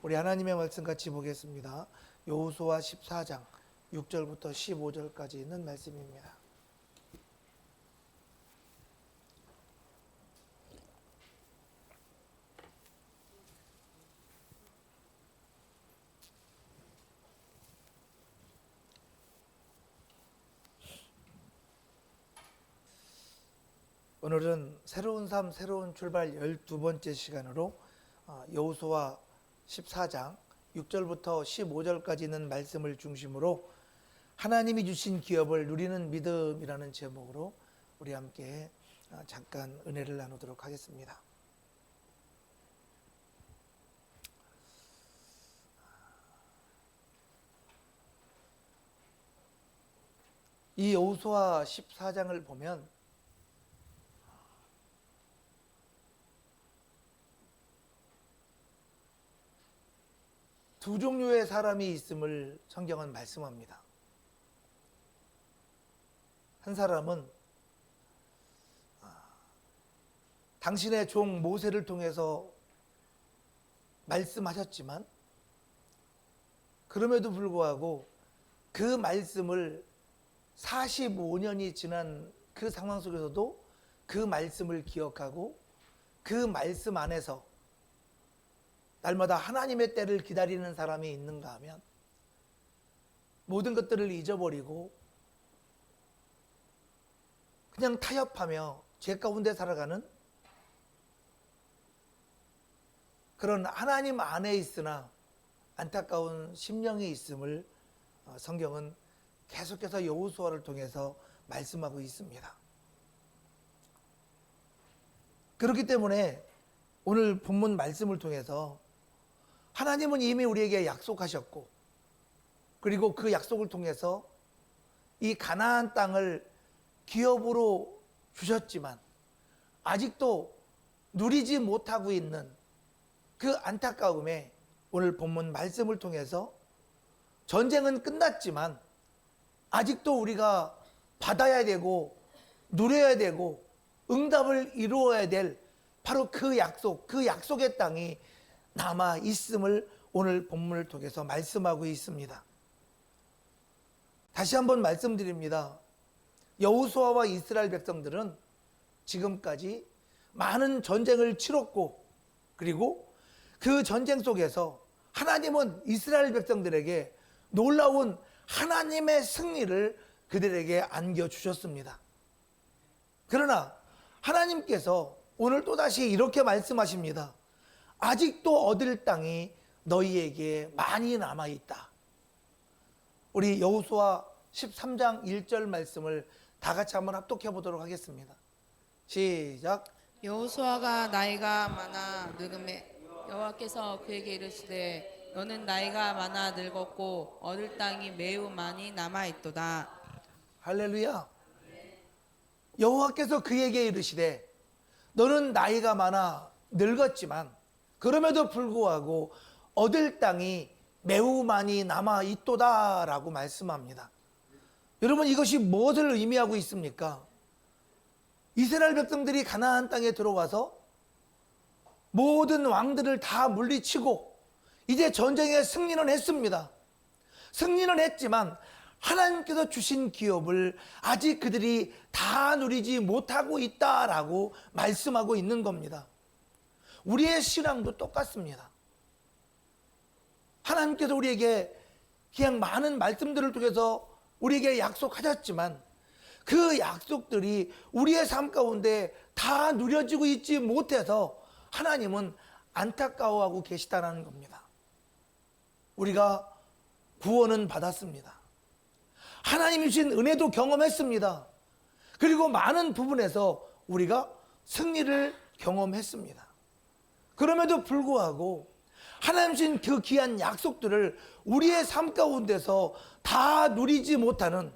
우리 하나님의 말씀 같이 보겠습니다. 여호수아 14장 6절부터 15절까지 있는 말씀입니다. 오늘은 새로운 삶, 새로운 출발 12번째 시간으로 여호수아 14장 6절부터 15절까지 있는 말씀을 중심으로 하나님이 주신 기업을 누리는 믿음이라는 제목으로 우리 함께 잠깐 은혜를 나누도록 하겠습니다. 이 여호수아 14장을 보면 두 종류의 사람이 있음을 성경은 말씀합니다. 한 사람은 당신의 종 모세를 통해서 말씀하셨지만 그럼에도 불구하고 그 말씀을 45년이 지난 그 상황 속에서도 그 말씀을 기억하고 그 말씀 안에서 날마다 하나님의 때를 기다리는 사람이 있는가 하면 모든 것들을 잊어버리고 그냥 타협하며 죄 가운데 살아가는 그런 하나님 안에 있으나 안타까운 심령이 있음을 성경은 계속해서 여호수아를 통해서 말씀하고 있습니다. 그렇기 때문에 오늘 본문 말씀을 통해서 하나님은 이미 우리에게 약속하셨고 그리고 그 약속을 통해서 이 가나안 땅을 기업으로 주셨지만 아직도 누리지 못하고 있는 그 안타까움에 오늘 본문 말씀을 통해서 전쟁은 끝났지만 아직도 우리가 받아야 되고 누려야 되고 응답을 이루어야 될 바로 그 약속, 그 약속의 땅이 남아 있음을 오늘 본문을 통해서 말씀하고 있습니다. 다시 한번 말씀드립니다. 여호수아와 이스라엘 백성들은 지금까지 많은 전쟁을 치렀고 그리고 그 전쟁 속에서 하나님은 이스라엘 백성들에게 놀라운 하나님의 승리를 그들에게 안겨주셨습니다. 그러나 하나님께서 오늘 또다시 이렇게 말씀하십니다. 아직도 얻을 땅이 너희에게 많이 남아있다. 우리 여호수아 13장 1절 말씀을 다 같이 한번 합독해 보도록 하겠습니다. 시작. 여호수아가 나이가 많아 늙음에 여호와께서 그에게 이르시되 너는 나이가 많아 늙었고 얻을 땅이 매우 많이 남아 있도다. 할렐루야. 여호와께서 그에게 이르시되 너는 나이가 많아 늙었지만 그럼에도 불구하고 얻을 땅이 매우 많이 남아 있도다 라고 말씀합니다. 여러분, 이것이 무엇을 의미하고 있습니까? 이스라엘 백성들이 가나안 땅에 들어와서 모든 왕들을 다 물리치고 이제 전쟁에 승리는 했습니다. 승리는 했지만 하나님께서 주신 기업을 아직 그들이 다 누리지 못하고 있다라고 말씀하고 있는 겁니다. 우리의 신앙도 똑같습니다. 하나님께서 우리에게 그냥 많은 말씀들을 통해서 우리에게 약속하셨지만 그 약속들이 우리의 삶 가운데 다 누려지고 있지 못해서 하나님은 안타까워하고 계시다는 겁니다. 우리가 구원은 받았습니다. 하나님이 주신 은혜도 경험했습니다. 그리고 많은 부분에서 우리가 승리를 경험했습니다. 그럼에도 불구하고 하나님 주신 그 귀한 약속들을 우리의 삶 가운데서 다 누리지 못하는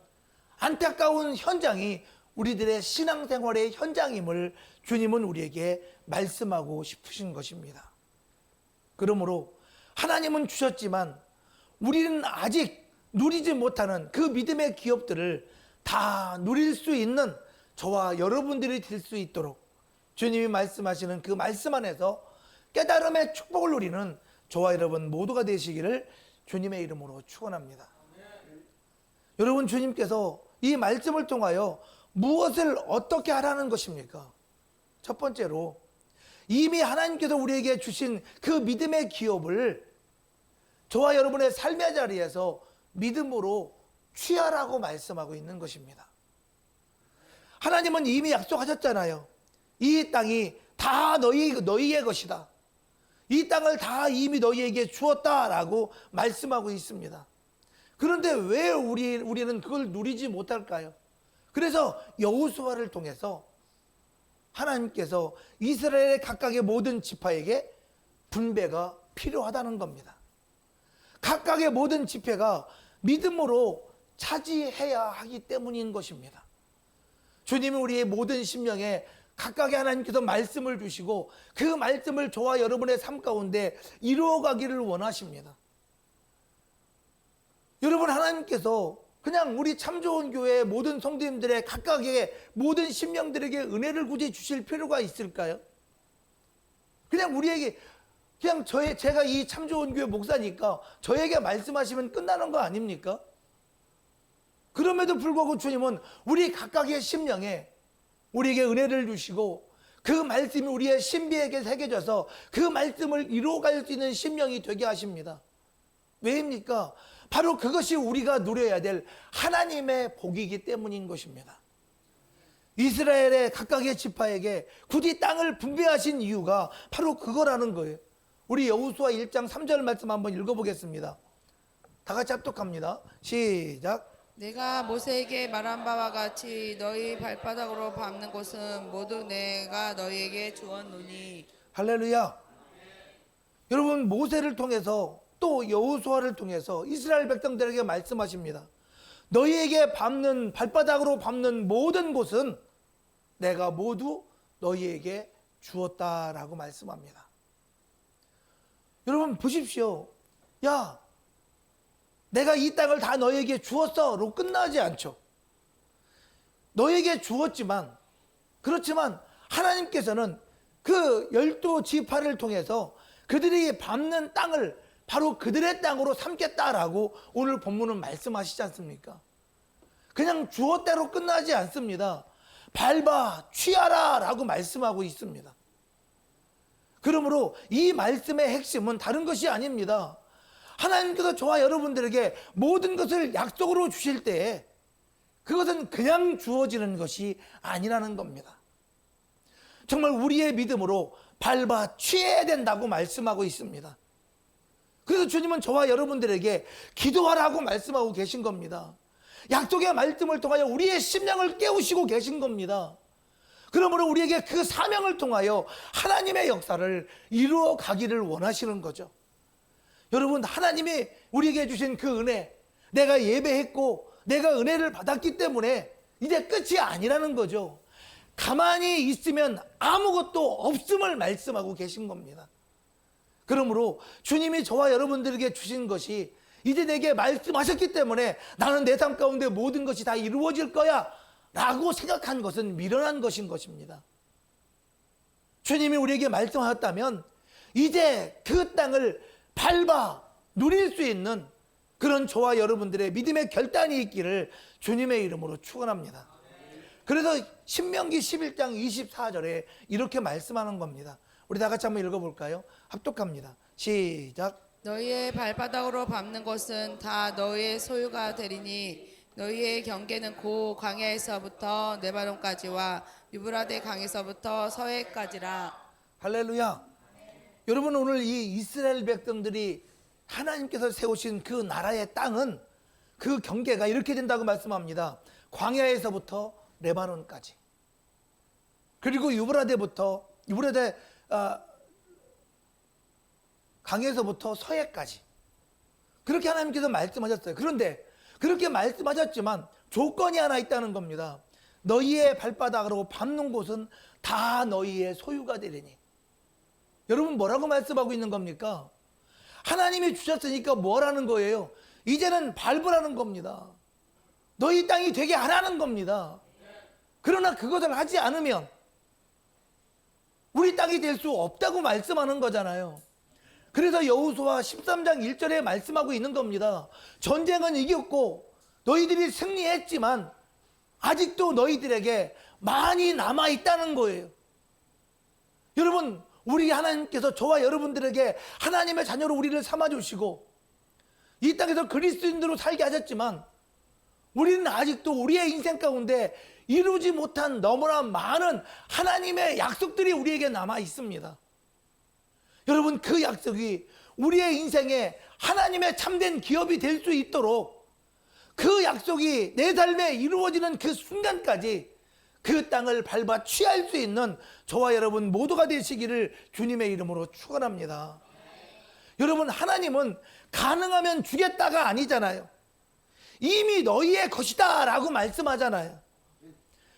안타까운 현장이 우리들의 신앙생활의 현장임을 주님은 우리에게 말씀하고 싶으신 것입니다. 그러므로 하나님은 주셨지만 우리는 아직 누리지 못하는 그 믿음의 기업들을 다 누릴 수 있는 저와 여러분들이 될 수 있도록 주님이 말씀하시는 그 말씀 안에서 깨달음의 축복을 누리는 저와 여러분 모두가 되시기를 주님의 이름으로 축원합니다. 여러분, 주님께서 이 말씀을 통하여 무엇을 어떻게 하라는 것입니까? 첫 번째로 이미 하나님께서 우리에게 주신 그 믿음의 기업을 저와 여러분의 삶의 자리에서 믿음으로 취하라고 말씀하고 있는 것입니다. 하나님은 이미 약속하셨잖아요. 이 땅이 다 너희의 것이다. 이 땅을 다 이미 너희에게 주었다라고 말씀하고 있습니다. 그런데 왜 우리는 그걸 누리지 못할까요? 그래서 여호수아를 통해서 하나님께서 이스라엘의 각각의 모든 지파에게 분배가 필요하다는 겁니다. 각각의 모든 지파가 믿음으로 차지해야 하기 때문인 것입니다. 주님은 우리의 모든 심령에 각각의 하나님께서 말씀을 주시고 그 말씀을 저와 여러분의 삶 가운데 이루어가기를 원하십니다. 여러분, 하나님께서 그냥 우리 참 좋은 교회의 모든 성도님들의 각각의 모든 심령들에게 은혜를 굳이 주실 필요가 있을까요? 그냥 우리에게, 그냥 제가 이 참 좋은 교회 목사니까 저에게 말씀하시면 끝나는 거 아닙니까? 그럼에도 불구하고 주님은 우리 각각의 심령에 우리에게 은혜를 주시고 그 말씀이 우리의 신비에게 새겨져서 그 말씀을 이루어갈 수 있는 심령이 되게 하십니다. 왜입니까? 바로 그것이 우리가 누려야 될 하나님의 복이기 때문인 것입니다. 이스라엘의 각각의 지파에게 굳이 땅을 분배하신 이유가 바로 그거라는 거예요. 우리 여호수아 1장 3절 말씀 한번 읽어보겠습니다. 다 같이 합독합니다. 시작. 내가 모세에게 말한 바와 같이 너희 발바닥으로 밟는 곳은 모두 내가 너희에게 주었노니. 할렐루야. 여러분, 모세를 통해서 또 여호수아를 통해서 이스라엘 백성들에게 말씀하십니다. 너희에게 발바닥으로 밟는 모든 곳은 내가 모두 너희에게 주었다라고 말씀합니다. 여러분 보십시오. 야, 내가 이 땅을 다 너희에게 주었어로 끝나지 않죠. 너희에게 주었지만, 그렇지만 하나님께서는 그 12지파를 통해서 그들이 밟는 땅을 바로 그들의 땅으로 삼겠다라고 오늘 본문은 말씀하시지 않습니까? 그냥 주었대로 끝나지 않습니다. 밟아 취하라 라고 말씀하고 있습니다. 그러므로 이 말씀의 핵심은 다른 것이 아닙니다. 하나님께서 저와 여러분들에게 모든 것을 약속으로 주실 때에 그것은 그냥 주어지는 것이 아니라는 겁니다. 정말 우리의 믿음으로 밟아 취해야 된다고 말씀하고 있습니다. 그래서 주님은 저와 여러분들에게 기도하라고 말씀하고 계신 겁니다. 약속의 말씀을 통하여 우리의 심령을 깨우시고 계신 겁니다. 그러므로 우리에게 그 사명을 통하여 하나님의 역사를 이루어 가기를 원하시는 거죠. 여러분, 하나님이 우리에게 주신 그 은혜, 내가 예배했고 내가 은혜를 받았기 때문에 이제 끝이 아니라는 거죠. 가만히 있으면 아무것도 없음을 말씀하고 계신 겁니다. 그러므로 주님이 저와 여러분들에게 주신 것이 이제 내게 말씀하셨기 때문에 나는 내 삶 가운데 모든 것이 다 이루어질 거야 라고 생각한 것은 미련한 것인 것입니다. 주님이 우리에게 말씀하셨다면 이제 그 땅을 밟아 누릴 수 있는 그런 저와 여러분들의 믿음의 결단이 있기를 주님의 이름으로 축원합니다. 그래서 신명기 11장 24절에 이렇게 말씀하는 겁니다. 우리 다 같이 한번 읽어볼까요? 합독합니다. 시작. 너희의 발바닥으로 밟는 곳은 다 너희의 소유가 되리니 너희의 경계는 고 광야에서부터 네바논까지와 유브라데 강에서부터 서해까지라. 할렐루야. 여러분, 오늘 이 이스라엘 백성들이 하나님께서 세우신 그 나라의 땅은 그 경계가 이렇게 된다고 말씀합니다. 광야에서부터 레바논까지, 그리고 유브라데 강에서부터 서해까지, 그렇게 하나님께서 말씀하셨어요. 그런데 그렇게 말씀하셨지만 조건이 하나 있다는 겁니다. 너희의 발바닥으로 밟는 곳은 다 너희의 소유가 되리니. 여러분, 뭐라고 말씀하고 있는 겁니까? 하나님이 주셨으니까 뭐라는 거예요? 이제는 밟으라는 겁니다. 너희 땅이 되게 하라는 겁니다. 그러나 그것을 하지 않으면 우리 땅이 될 수 없다고 말씀하는 거잖아요. 그래서 여호수아 13장 1절에 말씀하고 있는 겁니다. 전쟁은 이겼고 너희들이 승리했지만 아직도 너희들에게 많이 남아있다는 거예요. 여러분, 우리 하나님께서 저와 여러분들에게 하나님의 자녀로 우리를 삼아주시고 이 땅에서 그리스도인으로 살게 하셨지만 우리는 아직도 우리의 인생 가운데 이루지 못한 너무나 많은 하나님의 약속들이 우리에게 남아 있습니다. 여러분, 그 약속이 우리의 인생에 하나님의 참된 기업이 될 수 있도록 그 약속이 내 삶에 이루어지는 그 순간까지 그 땅을 밟아 취할 수 있는 저와 여러분 모두가 되시기를 주님의 이름으로 축원합니다. 여러분, 하나님은 가능하면 주겠다가 아니잖아요. 이미 너희의 것이다 라고 말씀하잖아요.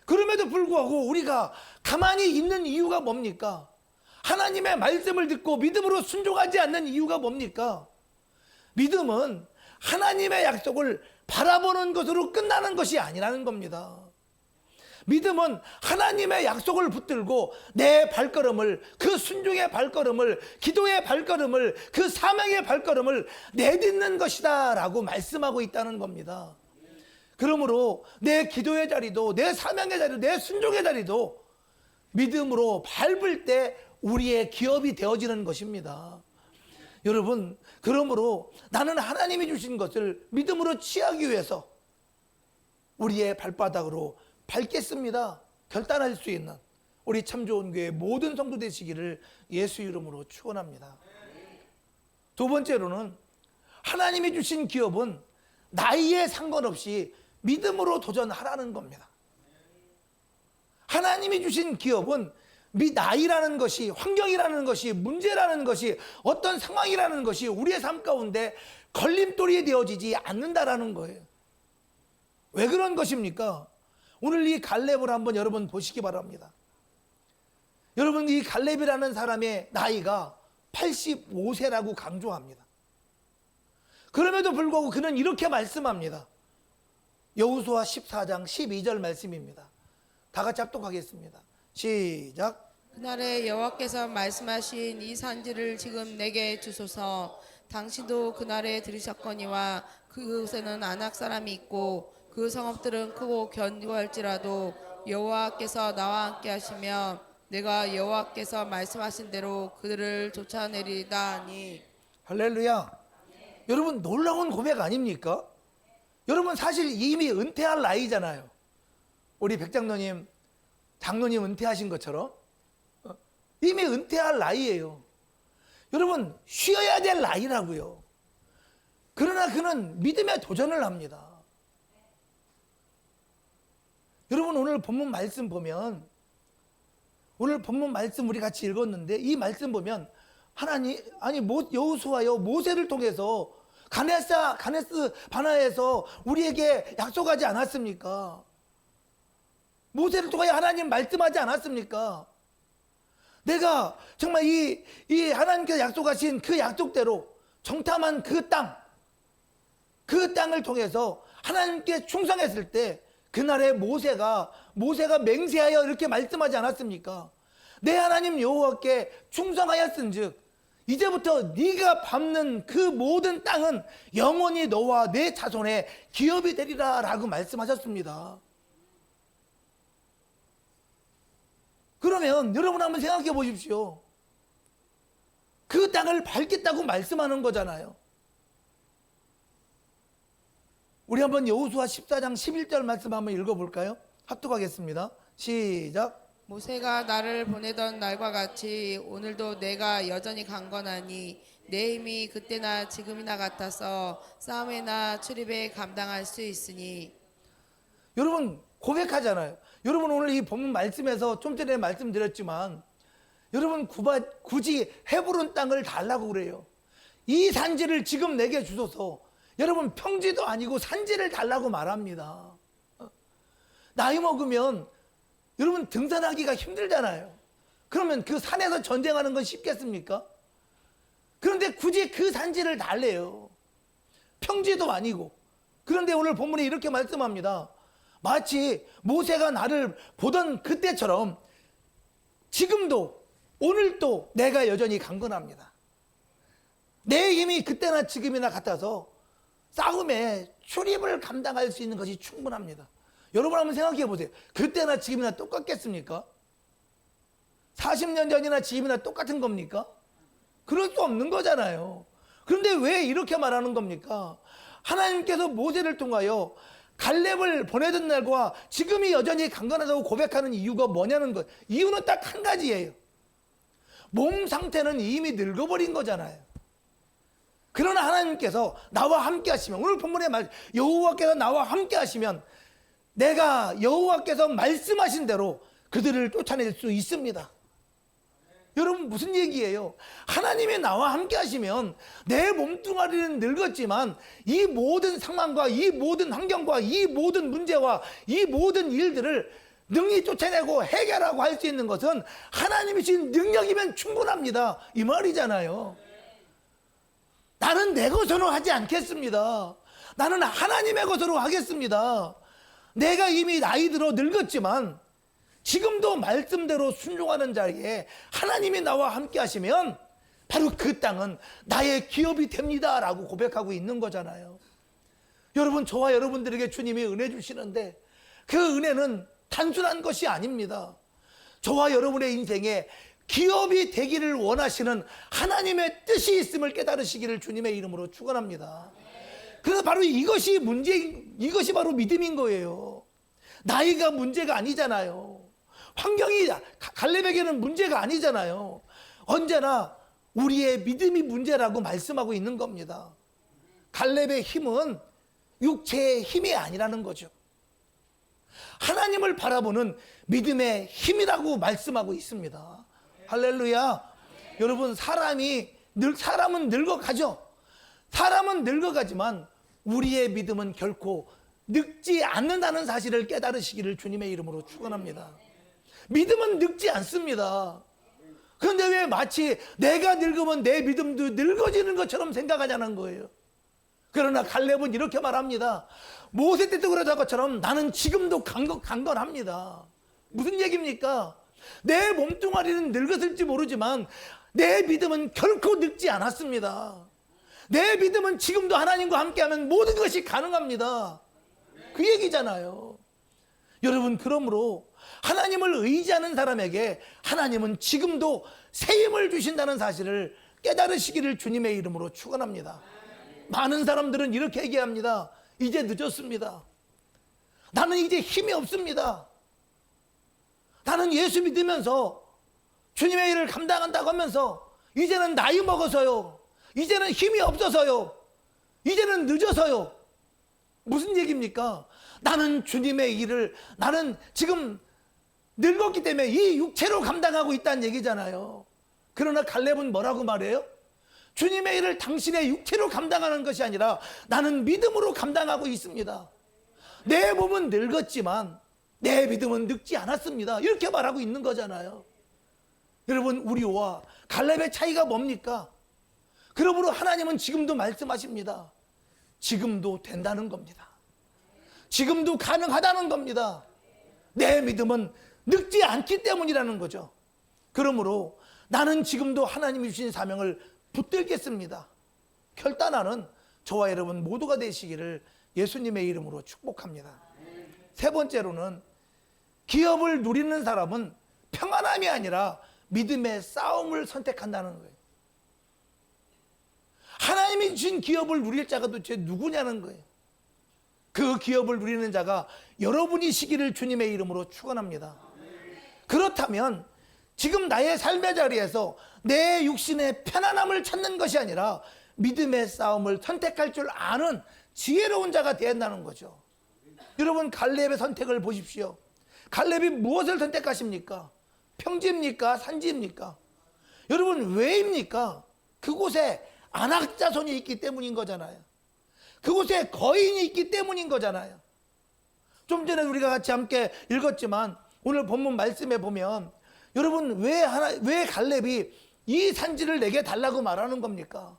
그럼에도 불구하고 우리가 가만히 있는 이유가 뭡니까? 하나님의 말씀을 듣고 믿음으로 순종하지 않는 이유가 뭡니까? 믿음은 하나님의 약속을 바라보는 것으로 끝나는 것이 아니라는 겁니다. 믿음은 하나님의 약속을 붙들고 내 발걸음을, 그 순종의 발걸음을, 기도의 발걸음을, 그 사명의 발걸음을 내딛는 것이다 라고 말씀하고 있다는 겁니다. 그러므로 내 기도의 자리도, 내 사명의 자리도, 내 순종의 자리도 믿음으로 밟을 때 우리의 기업이 되어지는 것입니다. 여러분, 그러므로 나는 하나님이 주신 것을 믿음으로 취하기 위해서 우리의 발바닥으로 밟겠습니다. 결단할 수 있는 우리 참 좋은 교회 모든 성도 되시기를 예수 이름으로 축원합니다. 두 번째로는 하나님이 주신 기업은 나이에 상관없이 믿음으로 도전하라는 겁니다. 하나님이 주신 기업은 나이라는 것이, 환경이라는 것이, 문제라는 것이, 어떤 상황이라는 것이 우리의 삶 가운데 걸림돌이 되어지지 않는다라는 거예요. 왜 그런 것입니까? 오늘 이 갈렙을 한번 여러분 보시기 바랍니다. 여러분, 이 갈렙이라는 사람의 나이가 85세라고 강조합니다. 그럼에도 불구하고 그는 이렇게 말씀합니다. 여호수아 14장 12절 말씀입니다. 다 같이 합독하겠습니다. 시작. 그날에 여호와께서 말씀하신 이 산지를 지금 내게 주소서. 당신도 그날에 들으셨거니와 그곳에는 아낙 사람이 있고 그 성읍들은 크고 견고할지라도 여호와께서 나와 함께 하시며 내가 여호와께서 말씀하신 대로 그들을 쫓아내리다 하니. 할렐루야. 여러분, 놀라운 고백 아닙니까? 여러분, 사실 이미 은퇴할 나이잖아요. 우리 백장로님, 장로님 은퇴하신 것처럼 이미 은퇴할 나이예요. 여러분, 쉬어야 될 나이라고요. 그러나 그는 믿음의 도전을 합니다. 여러분, 오늘 본문 말씀 보면, 오늘 본문 말씀 우리 같이 읽었는데 이 말씀 보면 하나님, 여호수아요, 모세를 통해서 가네스 바나에서 우리에게 약속하지 않았습니까? 모세를 통하여 하나님 말씀하지 않았습니까? 내가 정말 이 하나님께서 약속하신 그 약속대로 정탐한 그 땅을 통해서 하나님께 충성했을 때 그날에 모세가 맹세하여 이렇게 말씀하지 않았습니까? 내 하나님 여호와께 충성하였은즉 이제부터 네가 밟는 그 모든 땅은 영원히 너와 내 자손의 기업이 되리라 라고 말씀하셨습니다. 그러면 여러분 한번 생각해 보십시오. 그 땅을 밟겠다고 말씀하는 거잖아요. 우리 한번 여호수아 14장 11절 말씀 한번 읽어볼까요? 합독하겠습니다. 시작. 모세가 나를 보내던 날과 같이 오늘도 내가 여전히 강건하니 내 힘이 그때나 지금이나 같아서 싸움이나 출입에 감당할 수 있으니. 여러분 고백하잖아요. 여러분 오늘 이 본문 말씀에서 좀 전에 말씀드렸지만 여러분 굳이 헤브론 땅을 달라고 그래요. 이 산지를 지금 내게 주소서. 여러분 평지도 아니고 산지를 달라고 말합니다. 나이 먹으면 여러분 등산하기가 힘들잖아요. 그러면 그 산에서 전쟁하는 건 쉽겠습니까? 그런데 굳이 그 산지를 달래요. 평지도 아니고. 그런데 오늘 본문에 이렇게 말씀합니다. 마치 모세가 나를 보던 그때처럼 지금도 오늘도 내가 여전히 강건합니다. 내 힘이 그때나 지금이나 같아서 싸움에 출입을 감당할 수 있는 것이 충분합니다. 여러분 한번 생각해 보세요. 그때나 지금이나 똑같겠습니까? 40년 전이나 지금이나 똑같은 겁니까? 그럴 수 없는 거잖아요. 그런데 왜 이렇게 말하는 겁니까? 하나님께서 모세를 통하여 갈렙을 보내던 날과 지금이 여전히 강건하다고 고백하는 이유가 뭐냐는 것. 이유는 딱 한 가지예요. 몸 상태는 이미 늙어버린 거잖아요. 그러나 하나님께서 나와 함께 하시면, 오늘 본문에 여호와께서 나와 함께 하시면 내가 여호와께서 말씀하신 대로 그들을 쫓아낼 수 있습니다. 여러분 무슨 얘기예요? 하나님이 나와 함께 하시면 내 몸뚱아리는 늙었지만 이 모든 상황과 이 모든 환경과 이 모든 문제와 이 모든 일들을 능히 쫓아내고 해결하고 할 수 있는 것은 하나님이 주신 능력이면 충분합니다. 이 말이잖아요. 나는 내 것으로 하지 않겠습니다. 나는 하나님의 것으로 하겠습니다. 내가 이미 나이 들어 늙었지만 지금도 말씀대로 순종하는 자리에 하나님이 나와 함께 하시면 바로 그 땅은 나의 기업이 됩니다 라고 고백하고 있는 거잖아요. 여러분, 저와 여러분들에게 주님이 은혜 주시는데 그 은혜는 단순한 것이 아닙니다. 저와 여러분의 인생에 기업이 되기를 원하시는 하나님의 뜻이 있음을 깨달으시기를 주님의 이름으로 축원합니다. 그래서 바로 이것이 이것이 바로 믿음인 거예요. 나이가 문제가 아니잖아요. 환경이 갈렙에게는 문제가 아니잖아요. 언제나 우리의 믿음이 문제라고 말씀하고 있는 겁니다. 갈렙의 힘은 육체의 힘이 아니라는 거죠. 하나님을 바라보는 믿음의 힘이라고 말씀하고 있습니다. 할렐루야. 여러분, 사람은 늙어가죠. 사람은 늙어가지만 우리의 믿음은 결코 늙지 않는다는 사실을 깨달으시기를 주님의 이름으로 축원합니다. 믿음은 늙지 않습니다. 그런데 왜 마치 내가 늙으면 내 믿음도 늙어지는 것처럼 생각하냐는 거예요. 그러나 갈렙은 이렇게 말합니다. 모세 때도 그러던 것처럼 나는 지금도 강건합니다. 무슨 얘기입니까? 내 몸뚱아리는 늙었을지 모르지만 내 믿음은 결코 늙지 않았습니다. 내 믿음은 지금도 하나님과 함께하면 모든 것이 가능합니다. 그 얘기잖아요. 여러분, 그러므로 하나님을 의지하는 사람에게 하나님은 지금도 새 힘을 주신다는 사실을 깨달으시기를 주님의 이름으로 축원합니다. 많은 사람들은 이렇게 얘기합니다. 이제 늦었습니다. 나는 이제 힘이 없습니다. 나는 예수 믿으면서 주님의 일을 감당한다고 하면서 이제는 나이 먹어서요. 이제는 힘이 없어서요. 이제는 늦어서요. 무슨 얘기입니까? 나는 주님의 일을, 나는 지금 늙었기 때문에 이 육체로 감당하고 있다는 얘기잖아요. 그러나 갈렙은 뭐라고 말해요? 주님의 일을 당신의 육체로 감당하는 것이 아니라 나는 믿음으로 감당하고 있습니다. 내 몸은 늙었지만 내 믿음은 늙지 않았습니다. 이렇게 말하고 있는 거잖아요. 여러분, 우리와 갈렙의 차이가 뭡니까? 그러므로 하나님은 지금도 말씀하십니다. 지금도 된다는 겁니다. 지금도 가능하다는 겁니다. 내 믿음은 늙지 않기 때문이라는 거죠. 그러므로 나는 지금도 하나님이 주신 사명을 붙들겠습니다. 결단하는 저와 여러분 모두가 되시기를 예수님의 이름으로 축복합니다. 세 번째로는 기업을 누리는 사람은 평안함이 아니라 믿음의 싸움을 선택한다는 거예요. 하나님이 주신 기업을 누릴 자가 도대체 누구냐는 거예요. 그 기업을 누리는 자가 여러분이시기를 주님의 이름으로 축원합니다. 그렇다면 지금 나의 삶의 자리에서 내 육신의 편안함을 찾는 것이 아니라 믿음의 싸움을 선택할 줄 아는 지혜로운 자가 되어야 한다는 거죠. 여러분, 갈렙의 선택을 보십시오. 갈렙이 무엇을 선택하십니까? 평지입니까? 산지입니까? 여러분, 왜입니까? 그곳에 아낙 자손이 있기 때문인 거잖아요. 그곳에 거인이 있기 때문인 거잖아요. 좀 전에 우리가 같이 함께 읽었지만 오늘 본문 말씀에 보면 여러분, 왜 갈렙이 이 산지를 내게 달라고 말하는 겁니까?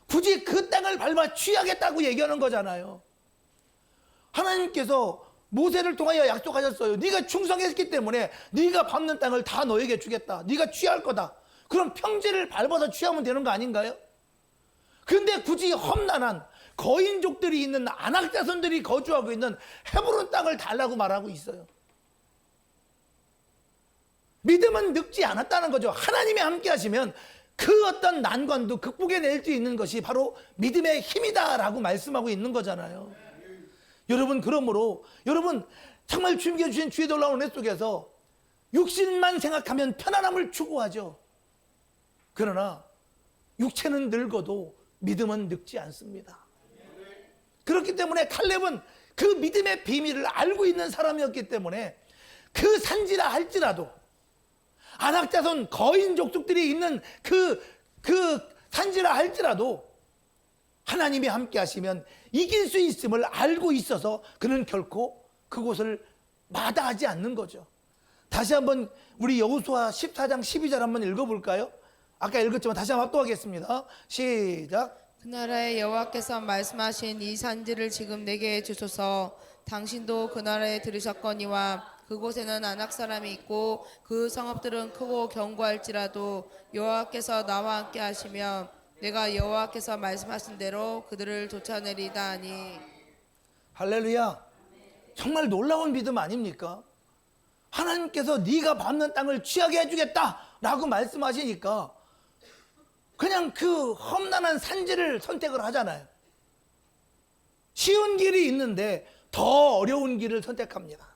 굳이 그 땅을 밟아 취하겠다고 얘기하는 거잖아요. 하나님께서 모세를 통하여 약속하셨어요. 네가 충성했기 때문에 네가 밟는 땅을 다 너에게 주겠다. 네가 취할 거다. 그럼 평지를 밟아서 취하면 되는 거 아닌가요? 근데 굳이 험난한 거인족들이 있는 아낙 자손들이 거주하고 있는 헤브론 땅을 달라고 말하고 있어요. 믿음은 늙지 않았다는 거죠. 하나님이 함께 하시면 그 어떤 난관도 극복해낼 수 있는 것이 바로 믿음의 힘이다라고 말씀하고 있는 거잖아요. 여러분, 그러므로 여러분 정말 주님께 주신 주의 놀라운 은혜 속에서 육신만 생각하면 편안함을 추구하죠. 그러나 육체는 늙어도 믿음은 늙지 않습니다. 그렇기 때문에 칼렙은 그 믿음의 비밀을 알고 있는 사람이었기 때문에 그 산지라 할지라도 아낙 자손 거인 족속들이 있는 그 산지라 할지라도 하나님이 함께 하시면 이길 수 있음을 알고 있어서 그는 결코 그곳을 마다하지 않는 거죠. 다시 한번 우리 여호수아 14장 12절 한번 읽어볼까요? 아까 읽었지만 다시 한번 합독하겠습니다. 시작. 그 나라의 여호와께서 말씀하신 이 산지를 지금 내게 주소서. 당신도 그 나라에 들으셨거니와 그곳에는 아낙 사람이 있고 그 성읍들은 크고 견고할지라도 여호와께서 나와 함께 하시며 내가 여호와께서 말씀하신 대로 그들을 쫓아내리다 하니. 할렐루야. 정말 놀라운 믿음 아닙니까? 하나님께서 네가 밟는 땅을 취하게 해주겠다라고 말씀하시니까 그냥 그 험난한 산지를 선택을 하잖아요. 쉬운 길이 있는데 더 어려운 길을 선택합니다.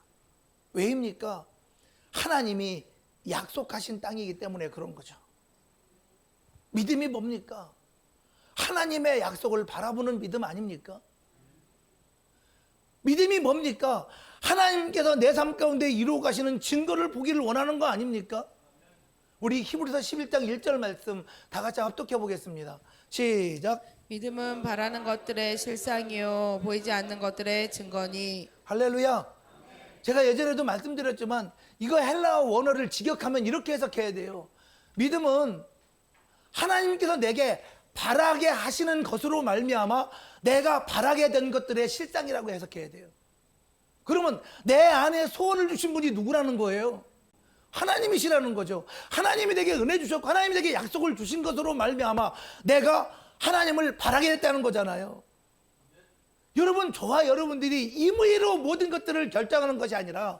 왜입니까? 하나님이 약속하신 땅이기 때문에 그런 거죠. 믿음이 뭡니까? 하나님의 약속을 바라보는 믿음 아닙니까? 믿음이 뭡니까? 하나님께서 내 삶 가운데 이루어 가시는 증거를 보기를 원하는 거 아닙니까? 우리 히브리서 11장 1절 말씀 다 같이 합독해 보겠습니다. 시작. 믿음은 바라는 것들의 실상이요 보이지 않는 것들의 증거니. 할렐루야. 제가 예전에도 말씀드렸지만 이거 헬라어 원어를 직역하면 이렇게 해석해야 돼요. 믿음은 하나님께서 내게 바라게 하시는 것으로 말미암아 내가 바라게 된 것들의 실상이라고 해석해야 돼요. 그러면 내 안에 소원을 주신 분이 누구라는 거예요? 하나님이시라는 거죠. 하나님이 내게 은혜 주셨고 하나님이 내게 약속을 주신 것으로 말미암아 내가 하나님을 바라게 됐다는 거잖아요. 여러분, 저와 여러분들이 임의로 모든 것들을 결정하는 것이 아니라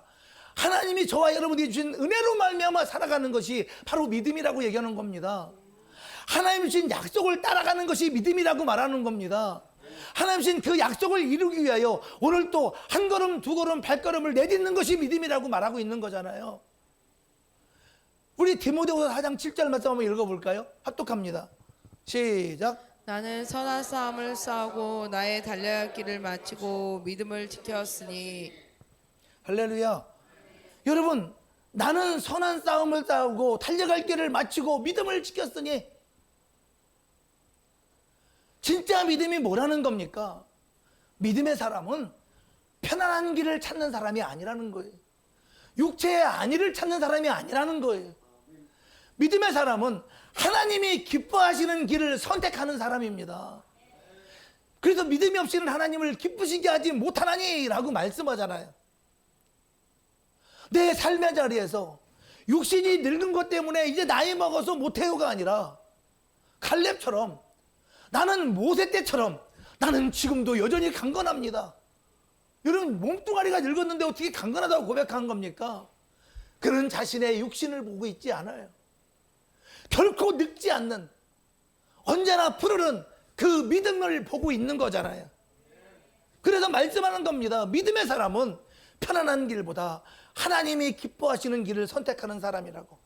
하나님이 저와 여러분들이 주신 은혜로 말미암아 살아가는 것이 바로 믿음이라고 얘기하는 겁니다. 하나님이 주신 약속을 따라가는 것이 믿음이라고 말하는 겁니다. 하나님이 주신 그 약속을 이루기 위하여 오늘 또 한 걸음 두 걸음 발걸음을 내딛는 것이 믿음이라고 말하고 있는 거잖아요. 우리 디모데후서 4장 7절 말씀 한번 읽어볼까요? 합독합니다. 시작. 나는 선한 싸움을 싸우고 나의 달려야 할 길을 마치고 믿음을 지켰으니. 할렐루야. 여러분, 나는 선한 싸움을 싸우고 달려갈 길을 마치고 믿음을 지켰으니, 진짜 믿음이 뭐라는 겁니까? 믿음의 사람은 편안한 길을 찾는 사람이 아니라는 거예요. 육체의 안위를 찾는 사람이 아니라는 거예요. 믿음의 사람은 하나님이 기뻐하시는 길을 선택하는 사람입니다. 그래서 믿음이 없이는 하나님을 기쁘시게 하지 못하나니라고 말씀하잖아요. 내 삶의 자리에서 육신이 늙은 것 때문에 이제 나이 먹어서 못해요가 아니라 칼렙처럼, 나는 모세 때처럼 나는 지금도 여전히 강건합니다. 여러분, 몸뚱아리가 늙었는데 어떻게 강건하다고 고백한 겁니까? 그는 자신의 육신을 보고 있지 않아요. 결코 늙지 않는, 언제나 푸르른 그 믿음을 보고 있는 거잖아요. 그래서 말씀하는 겁니다. 믿음의 사람은 편안한 길보다 하나님이 기뻐하시는 길을 선택하는 사람이라고.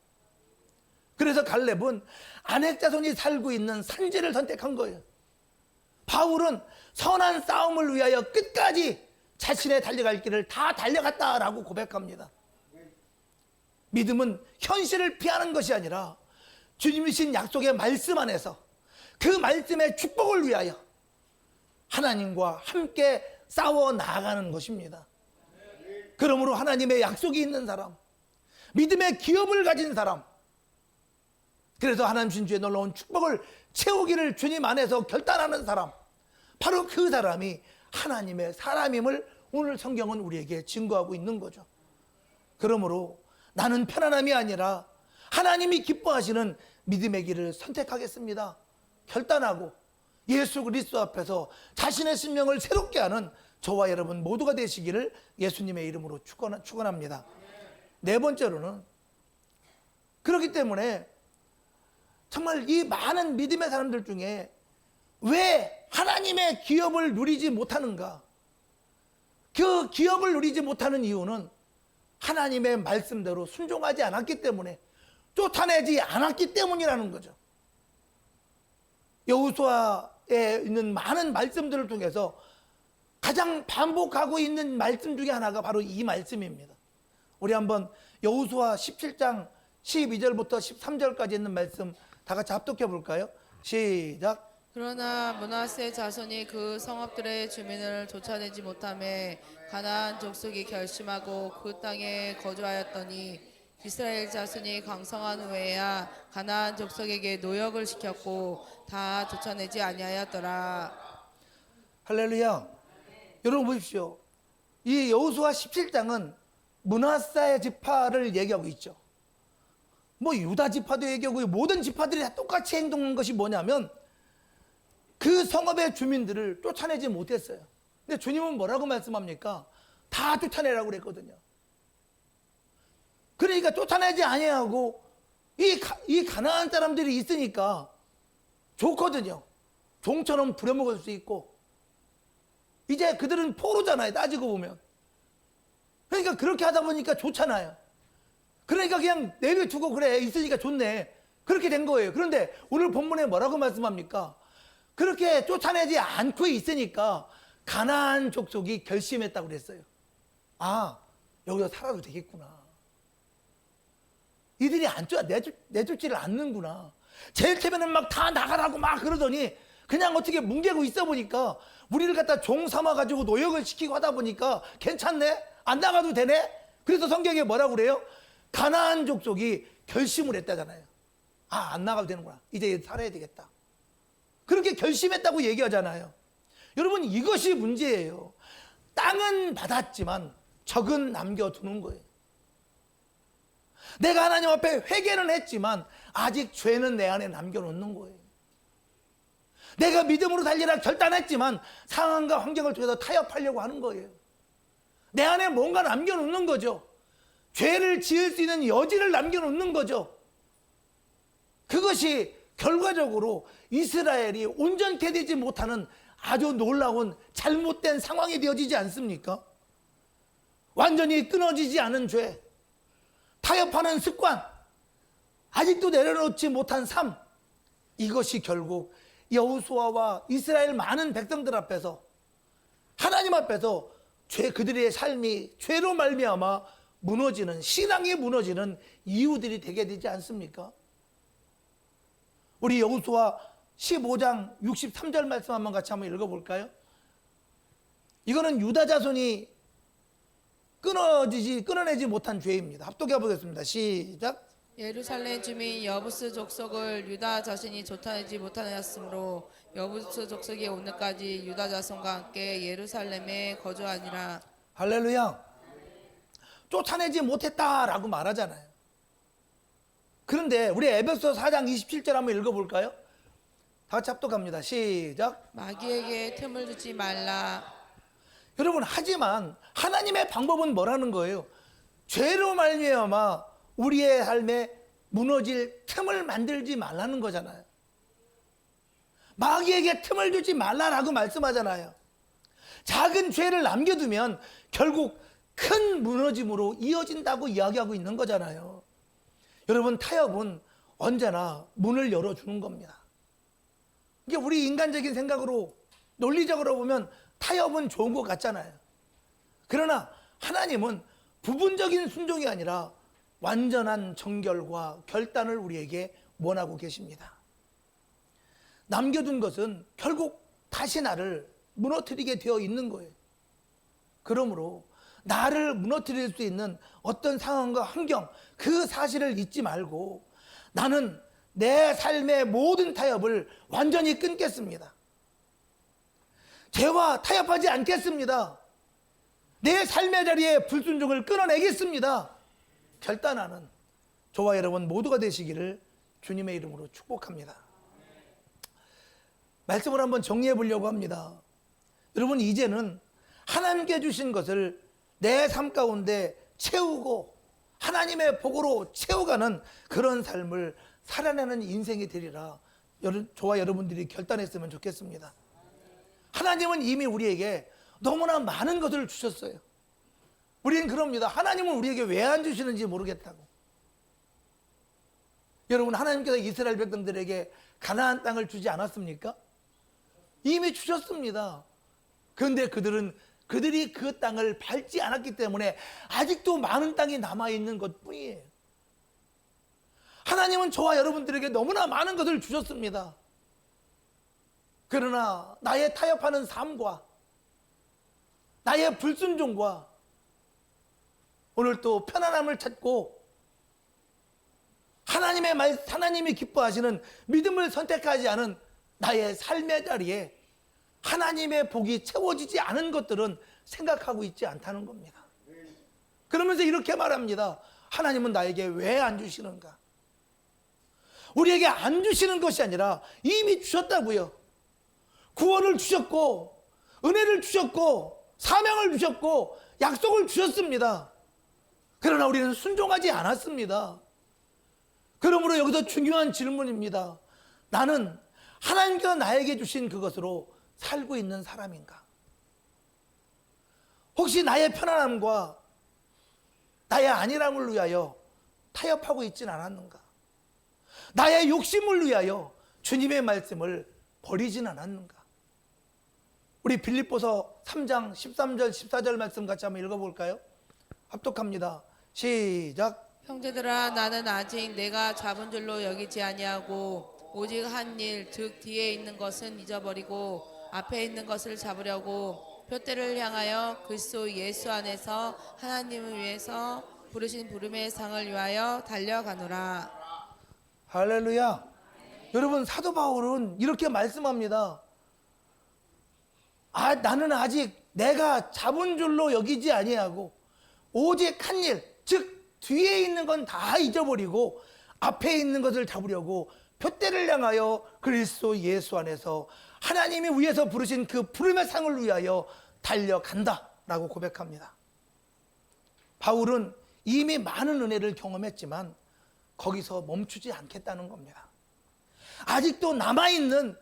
그래서 갈렙은 아넥 자손이 살고 있는 산지를 선택한 거예요. 바울은 선한 싸움을 위하여 끝까지 자신의 달려갈 길을 다 달려갔다라고 고백합니다. 믿음은 현실을 피하는 것이 아니라 주님이 주신 약속의 말씀 안에서 그 말씀의 축복을 위하여 하나님과 함께 싸워 나아가는 것입니다. 그러므로 하나님의 약속이 있는 사람, 믿음의 기업을 가진 사람, 그래서 하나님 주신 주의 놀라운 축복을 채우기를 주님 안에서 결단하는 사람, 바로 그 사람이 하나님의 사람임을 오늘 성경은 우리에게 증거하고 있는 거죠. 그러므로 나는 편안함이 아니라 하나님이 기뻐하시는 믿음의 길을 선택하겠습니다. 결단하고 예수 그리스도 앞에서 자신의 생명을 새롭게 하는 저와 여러분 모두가 되시기를 예수님의 이름으로 축원합니다. 네 번째로는, 그렇기 때문에 정말 이 많은 믿음의 사람들 중에 왜 하나님의 기업을 누리지 못하는가? 그 기업을 누리지 못하는 이유는 하나님의 말씀대로 순종하지 않았기 때문에, 쫓아내지 않았기 때문이라는 거죠. 여호수아에 있는 많은 말씀들을 통해서 가장 반복하고 있는 말씀 중에 하나가 바로 이 말씀입니다. 우리 한번 여호수아 17장 12절부터 13절까지 있는 말씀 다 같이 합독해 볼까요? 시작. 그러나 므낫세 자손이 그 성읍들의 주민을 쫓아내지 못하매 가나안 족속이 결심하고 그 땅에 거주하였더니 이스라엘 자손이 강성한 후에야 가나안 족속에게 노역을 시켰고 다 쫓아내지 아니하였더라. 할렐루야. 여러분 보십시오. 이 여호수아 17장은 므낫세 지파를 얘기하고 있죠. 뭐 유다 지파도 얘기하고 모든 지파들이 다 똑같이 행동한 것이 뭐냐면 그 성읍의 주민들을 쫓아내지 못했어요. 근데 주님은 뭐라고 말씀합니까? 다 쫓아내라고 그랬거든요. 그러니까 쫓아내지 아니하고 이 가나안 사람들이 있으니까 좋거든요. 종처럼 부려먹을 수 있고, 이제 그들은 포로잖아요, 따지고 보면. 그러니까 그렇게 하다 보니까 좋잖아요. 그러니까 그냥 내버려두고 그래, 있으니까 좋네, 그렇게 된 거예요. 그런데 오늘 본문에 뭐라고 말씀합니까? 그렇게 쫓아내지 않고 있으니까 가나안 족속이 결심했다고 그랬어요. 아, 여기서 살아도 되겠구나. 이들이 내쫓지를 않는구나. 제일 처음에는 막 다 나가라고 막 그러더니 그냥 어떻게 뭉개고 있어 보니까 우리를 갖다 종 삼아가지고 노역을 시키고 하다 보니까 괜찮네? 안 나가도 되네? 그래서 성경에 뭐라고 그래요? 가나안 족속이 결심을 했다잖아요. 아, 안 나가도 되는구나. 이제 살아야 되겠다. 그렇게 결심했다고 얘기하잖아요. 여러분, 이것이 문제예요. 땅은 받았지만 적은 남겨두는 거예요. 내가 하나님 앞에 회개는 했지만 아직 죄는 내 안에 남겨놓는 거예요. 내가 믿음으로 살리라 결단했지만 상황과 환경을 통해서 타협하려고 하는 거예요. 내 안에 뭔가 남겨놓는 거죠. 죄를 지을 수 있는 여지를 남겨놓는 거죠. 그것이 결과적으로 이스라엘이 온전케 되지 못하는 아주 놀라운 잘못된 상황이 되어지지 않습니까? 완전히 끊어지지 않은 죄, 타협하는 습관, 아직도 내려놓지 못한 삶, 이것이 결국 여호수아와 이스라엘 많은 백성들 앞에서, 하나님 앞에서 그들의 삶이 죄로 말미암아 무너지는, 신앙이 무너지는 이유들이 되게 되지 않습니까? 우리 여호수아 15장 63절 말씀 한번 같이 한번 읽어볼까요? 이거는 유다 자손이 끊어내지 못한 죄입니다. 합독해 보겠습니다. 시작. 예루살렘 주민 여부스 족속을 유다 자신이 쫓아내지 못하였으므로 여부스 족속이 오늘까지 유다 자손과 함께 예루살렘에 거주하니라. 할렐루야. 쫓아내지 못했다라고 말하잖아요. 그런데 우리 에베소 4장 27절 한번 읽어볼까요? 다 같이 합독합니다. 시작. 마귀에게 틈을 주지 말라. 여러분, 하지만 하나님의 방법은 뭐라는 거예요? 죄로 말미암아 우리의 삶에 무너질 틈을 만들지 말라는 거잖아요. 마귀에게 틈을 주지 말라라고 말씀하잖아요. 작은 죄를 남겨두면 결국 큰 무너짐으로 이어진다고 이야기하고 있는 거잖아요. 여러분, 타협은 언제나 문을 열어주는 겁니다. 이게 우리 인간적인 생각으로, 논리적으로 보면 타협은 좋은 것 같잖아요. 그러나 하나님은 부분적인 순종이 아니라 완전한 정결과 결단을 우리에게 원하고 계십니다. 남겨둔 것은 결국 다시 나를 무너뜨리게 되어 있는 거예요. 그러므로 나를 무너뜨릴 수 있는 어떤 상황과 환경, 그 사실을 잊지 말고 나는 내 삶의 모든 타협을 완전히 끊겠습니다. 죄와 타협하지 않겠습니다. 내 삶의 자리에 불순종을 끊어내겠습니다. 결단하는 저와 여러분 모두가 되시기를 주님의 이름으로 축복합니다. 말씀을 한번 정리해 보려고 합니다. 여러분, 이제는 하나님께 주신 것을 내 삶 가운데 채우고 하나님의 복으로 채워가는 그런 삶을 살아내는 인생이 되리라 저와 여러분들이 결단했으면 좋겠습니다. 하나님은 이미 우리에게 너무나 많은 것을 주셨어요. 우리는 그럽니다. 하나님은 우리에게 왜 안 주시는지 모르겠다고. 여러분, 하나님께서 이스라엘 백성들에게 가나안 땅을 주지 않았습니까? 이미 주셨습니다. 그런데 그들이 그 땅을 밟지 않았기 때문에 아직도 많은 땅이 남아있는 것뿐이에요. 하나님은 저와 여러분들에게 너무나 많은 것을 주셨습니다. 그러나 나의 타협하는 삶과 나의 불순종과 오늘 또 편안함을 찾고 하나님이 기뻐하시는 믿음을 선택하지 않은 나의 삶의 자리에 하나님의 복이 채워지지 않은 것들은 생각하고 있지 않다는 겁니다. 그러면서 이렇게 말합니다. 하나님은 나에게 왜 안 주시는가? 우리에게 안 주시는 것이 아니라 이미 주셨다고요. 구원을 주셨고 은혜를 주셨고 사명을 주셨고 약속을 주셨습니다. 그러나 우리는 순종하지 않았습니다. 그러므로 여기서 중요한 질문입니다. 나는 하나님께서 나에게 주신 그것으로 살고 있는 사람인가? 혹시 나의 편안함과 나의 안일함을 위하여 타협하고 있지는 않았는가? 나의 욕심을 위하여 주님의 말씀을 버리진 않았는가? 우리 빌립보서 3장 13절 14절 말씀 같이 한번 읽어볼까요? 합독합니다. 시작. 형제들아, 나는 아직 내가 잡은 줄로 여기지 아니하고 오직 한 일, 즉 뒤에 있는 것은 잊어버리고 앞에 있는 것을 잡으려고 표대를 향하여 그리스도 예수 안에서 하나님을 위해서 부르신 부름의 상을 위하여 달려가노라. 할렐루야. 여러분, 사도 바울은 이렇게 말씀합니다. 나는 아직 내가 잡은 줄로 여기지 아니하고 오직 한 일, 즉 뒤에 있는 건 다 잊어버리고 앞에 있는 것을 잡으려고 표대를 향하여 그리스도 예수 안에서 하나님이 위에서 부르신 그 부름의 상을 위하여 달려간다라고 고백합니다. 바울은 이미 많은 은혜를 경험했지만 거기서 멈추지 않겠다는 겁니다. 아직도 남아있는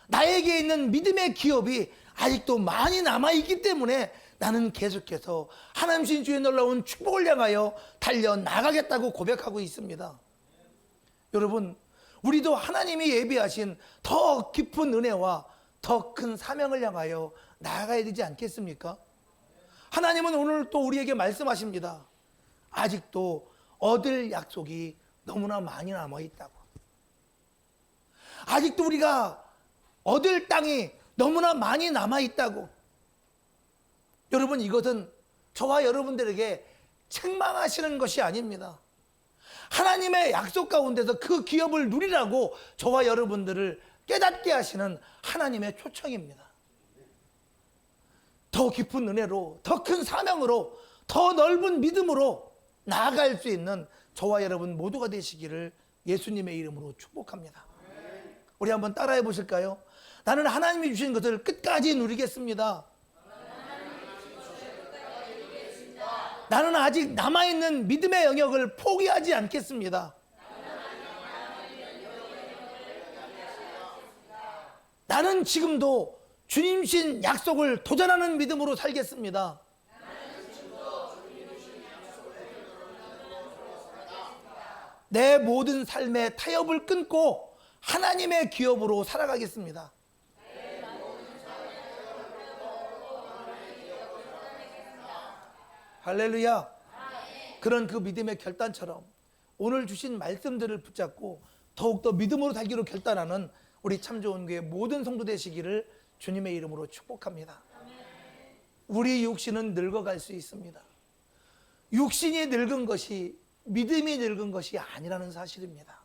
나에게 있는 믿음의 기업이 아직도 많이 남아있기 때문에 나는 계속해서 하나님 신 주의 놀라운 축복을 향하여 달려나가겠다고 고백하고 있습니다. 여러분, 우리도 하나님이 예비하신 더 깊은 은혜와 더 큰 사명을 향하여 나아가야 되지 않겠습니까? 하나님은 오늘 또 우리에게 말씀하십니다. 아직도 얻을 약속이 너무나 많이 남아있다고. 아직도 우리가 얻을 땅이 너무나 많이 남아있다고. 여러분, 이것은 저와 여러분들에게 책망하시는 것이 아닙니다. 하나님의 약속 가운데서 그 기업을 누리라고 저와 여러분들을 깨닫게 하시는 하나님의 초청입니다. 더 깊은 은혜로, 더 큰 사명으로, 더 넓은 믿음으로 나아갈 수 있는 저와 여러분 모두가 되시기를 예수님의 이름으로 축복합니다. 우리 한번 따라해 보실까요? 나는 하나님이 주신 것을 끝까지 누리겠습니다. 나는 아직 남아있는 믿음의 영역을 포기하지 않겠습니다. 나는 지금도 주님 신 약속을 도전하는 믿음으로 살겠습니다. 내 모든 삶의 타협을 끊고 하나님의 기업으로 살아가겠습니다. 할렐루야. 그런 그 믿음의 결단처럼 오늘 주신 말씀들을 붙잡고 더욱더 믿음으로 살기로 결단하는 우리 참 좋은 교회 모든 성도 되시기를 주님의 이름으로 축복합니다. 우리 육신은 늙어갈 수 있습니다. 육신이 늙은 것이 믿음이 늙은 것이 아니라는 사실입니다.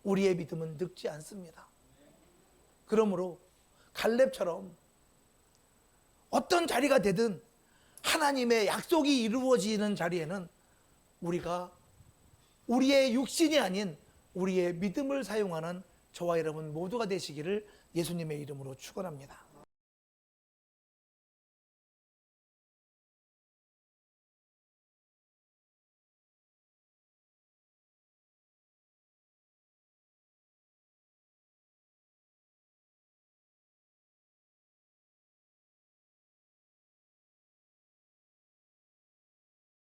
우리의 믿음은 늙지 않습니다. 그러므로 갈렙처럼 어떤 자리가 되든 하나님의 약속이 이루어지는 자리에는 우리가 우리의 육신이 아닌 우리의 믿음을 사용하는 저와 여러분 모두가 되시기를 예수님의 이름으로 축원합니다.